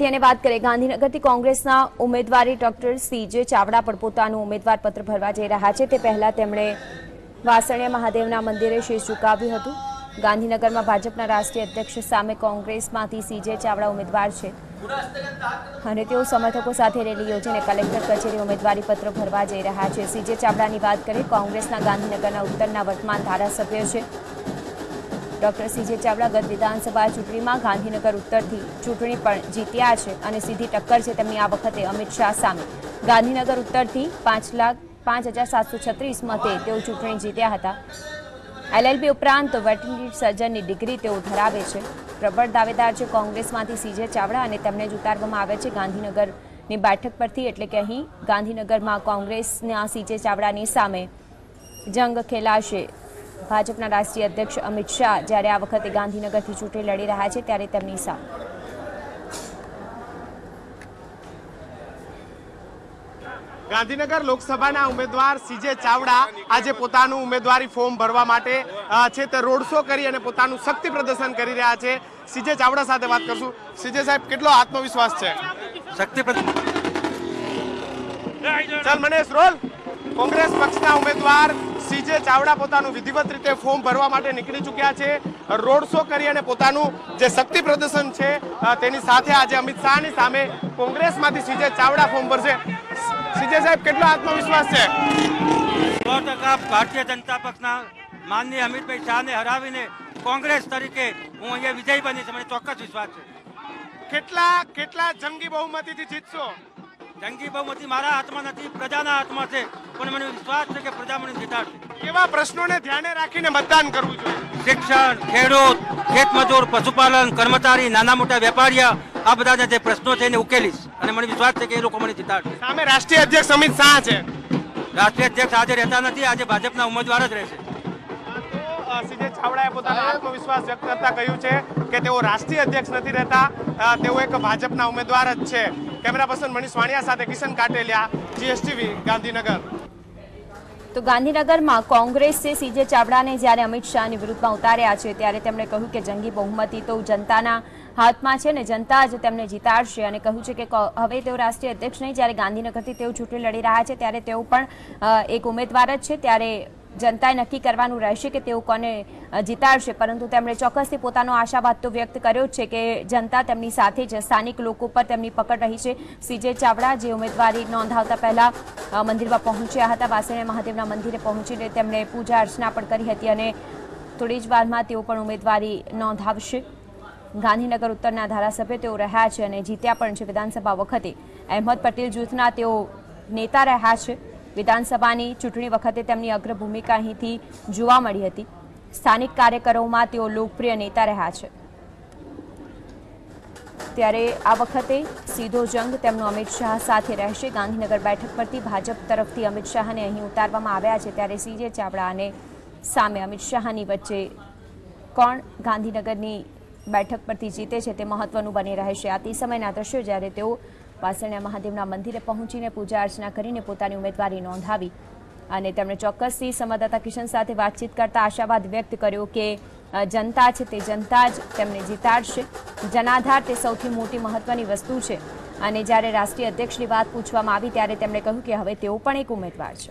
તેને વાત કરીએ ગાંધીનગરથી કોંગ્રેસના ઉમેદવારી ડોક્ટર સીજે ચાવડા પણ પોતાનું ઉમેદવાર પત્ર ભરવા જઈ રહ્યા છે। તે પહેલા તેમણે વાસણિયા મહાદેવના મંદિરે શીશ ઝુકાવ્યું હતું। ગાંધીનગરમાં ભાજપના રાષ્ટ્રીય અધ્યક્ષ સામે કોંગ્રેસમાંથી સીજે ચાવડા ઉમેદવાર છે અને તેઓ સમર્થકો સાથે રેલી યોજીને કલેક્ટર કચેરી ઉમેદવારી પત્ર ભરવા જઈ રહ્યા છે। સીજે ચાવડાની વાત કરીએ કોંગ્રેસના ગાંધીનગરના ઉત્તરના વર્તમાન ધારાસભ્ય છે। ડોક્ટર સીજે ચાવડા ગત વિધાનસભા ચૂંટણીમાં ગાંધીનગર ઉત્તરથી ચૂંટણી પણ જીત્યા છે અને સીધી ટક્કર છે તેમની આ વખતે અમિત શાહ સામે। ગાંધીનગર ઉત્તરથી 5,0736 મતે તેઓ ચૂંટણી જીત્યા હતા। LLB ઉપરાંત વેટરનરી સર્જનની ડિગ્રી તેઓ ધરાવે છે। પ્રબળ દાવેદાર છે કોંગ્રેસમાંથી સીજે ચાવડા અને તેમને જ ઉતારવામાં આવે છે ગાંધીનગરની બેઠક પરથી, એટલે કે અહીં ગાંધીનગરમાં કોંગ્રેસના સીજે ચાવડાની સામે જંગ ખેલાશે। ભાજપના રાષ્ટ્રીય અધ્યક્ષ અમિત શાહ જ્યારે આ વખતે ગાંધીનગરથી ચૂંટણી લડી રહ્યા છે ત્યારે તેમની સામે ગાંધીનગર લોકસભાના ઉમેદવાર સીજે ચાવડા આજે પોતાનું ઉમેદવારી ફોર્મ ભરવા માટે છે તે રોડ શો કરી અને પોતાનું શક્તિ પ્રદર્શન કરી રહ્યા છે। સીજે ચાવડા સાથે વાત કરશું। સીજે સાહેબ, કેટલો આત્મવિશ્વાસ છે? શક્તિ ચાલ મનેશ રોલ। કોંગ્રેસ પક્ષના ઉમેદવાર સીજે ચાવડા પોતાનું વિધિવત રીતે ફોર્મ ભરવા માટે નીકળી ચૂક્યા છે। રોડ શો કરી અને પોતાનું જે શક્તિ પ્રદર્શન છે તેની સાથે આજે અમિત શાહની સામે કોંગ્રેસમાંથી સીજે ચાવડા ફોર્મ ભરશે। સીજે સાહેબ, કેટલો આત્મવિશ્વાસ છે? 100% ભારતીય જનતા પક્ષના માનનીય અમિતભાઈ શાહને હરાવીને કોંગ્રેસ તરીકે હું અહીંયા વિજયી બનીશ, મને ચોક્કસ વિશ્વાસ છે। કેટલા જંગી બહુમતીથી જીતશો? જંગી બહુમતી મારા હાથમાં નથી, પ્રજાના હાથમાં છે, પણ મને વિશ્વાસ છે કે પ્રજા મને જીતાડશે। કેવા પ્રશ્નોને ધ્યાને રાખીને મતદાન કરવું જોઈએ? શિક્ષણ, ખેડૂત, ખેતમજૂર, પશુપાલન, કર્મચારી, નાના મોટા વેપારીઓ, આ બધા જે પ્રશ્નો છે એને ઉકેલીશ અને મને વિશ્વાસ છે કે એ લોકો મને જીતાડશે। સામે રાષ્ટ્રીય અધ્યક્ષ અમિત શાહ છે। રાષ્ટ્રીય અધ્યક્ષ આજે રહેતા નથી, આજે ભાજપના ઉમેદવાર જ રહેશે। સીજે ચાવડાએ પોતાનો આત્મવિશ્વાસ વ્યક્ત કરતા કહ્યું છે કે તેઓ રાષ્ટ્રીય અધ્યક્ષ નથી રહેતા, તેઓ એક ભાજપના ઉમેદવાર જ છે। કેમેરા પર્સન મનીષ વાણિયા સાથે કિશન કાટેલિયા, GSTV, ગાંધીનગર। તો ગાંધીનગરમાં કોંગ્રેસે સીજે ચાવડાને જ્યારે અમિત શાહની વિરુદ્ધમાં ઉતાર્યા છે ત્યારે તેમણે કહ્યું કે જંગી બહુમતી તો જનતાના હાથમાં છે ને જનતા જ તેમને જીતાડશે અને કહ્યું છે કે હવે તેઓ રાષ્ટ્રીય અધ્યક્ષ નહીં, જ્યારે ગાંધીનગરથી તેઓ ચૂંટણી લડી રહ્યા છે ત્યારે તેઓ પણ એક ઉમેદવાર જ છે, ત્યારે જનતાએ નક્કી કરવાનું રહેશે કે તેઓ કોને જીતાડશે। પરંતુ તેમણે ચોક્કસથી પોતાનો આશાવાદ તો વ્યક્ત કર્યો છે કે જનતા તેમની સાથે છે, સ્થાનિક લોકો પર તેમની પકડ રહી છે। સીજે ચાવડા જે ઉમેદવારી નોંધાવતા પહેલા મંદિરમાં પહોંચ્યા હતા, વાસણિયા મહાદેવના મંદિરે પહોંચીને તેમણે પૂજા અર્ચના પણ કરી હતી અને થોડી જ વારમાં તેઓ પણ ઉમેદવારી નોંધાવશે। ગાંધીનગર ઉત્તરના ધારાસભ્ય તેઓ રહ્યા છે અને જીત્યા પણ છે। વિધાનસભા વખતે અહેમદ પટેલ જૂથના તેઓ નેતા રહ્યા છે। વિધાનસભાની ચૂંટણી વખતે તેમની અગ્ર ભૂમિકા અહીંથી જોવા મળી હતી। સ્થાનિક કાર્યકરોમાં તેઓ લોકપ્રિય નેતા રહ્યા છે, ત્યારે આ વખતે સીધો જંગ તેમનો અમિત શાહ સાથે રહેશે। ગાંધીનગર બેઠક પરથી ભાજપ તરફથી અમિત શાહને અહીં ઉતારવામાં આવ્યા છે, ત્યારે સીજે ચાવડા અને સામે અમિત શાહની વચ્ચે કોણ ગાંધીનગરની બેઠક પરથી જીતે છે તે મહત્વનું બની રહેશે। આ તે સમયના દ્રશ્યો જ્યારે તેઓ વાસણિયા મહાદેવના મંદિરે પહોંચીને પૂજા અર્ચના કરીને પોતાની ઉમેદવારી નોંધાવી અને તેમણે ચોક્કસથી સંવાદદાતા કિશન સાથે વાતચીત કરતા આશાવાદ વ્યક્ત કર્યો કે જનતા છે તે જનતા જ તેમને જીતાડશે। જનાધાર તે સૌથી મોટી મહત્વની વસ્તુ છે અને જ્યારે રાષ્ટ્રીય અધ્યક્ષની વાત પૂછવામાં આવી ત્યારે તેમણે કહ્યું કે હવે તેઓ પણ એક ઉમેદવાર છે।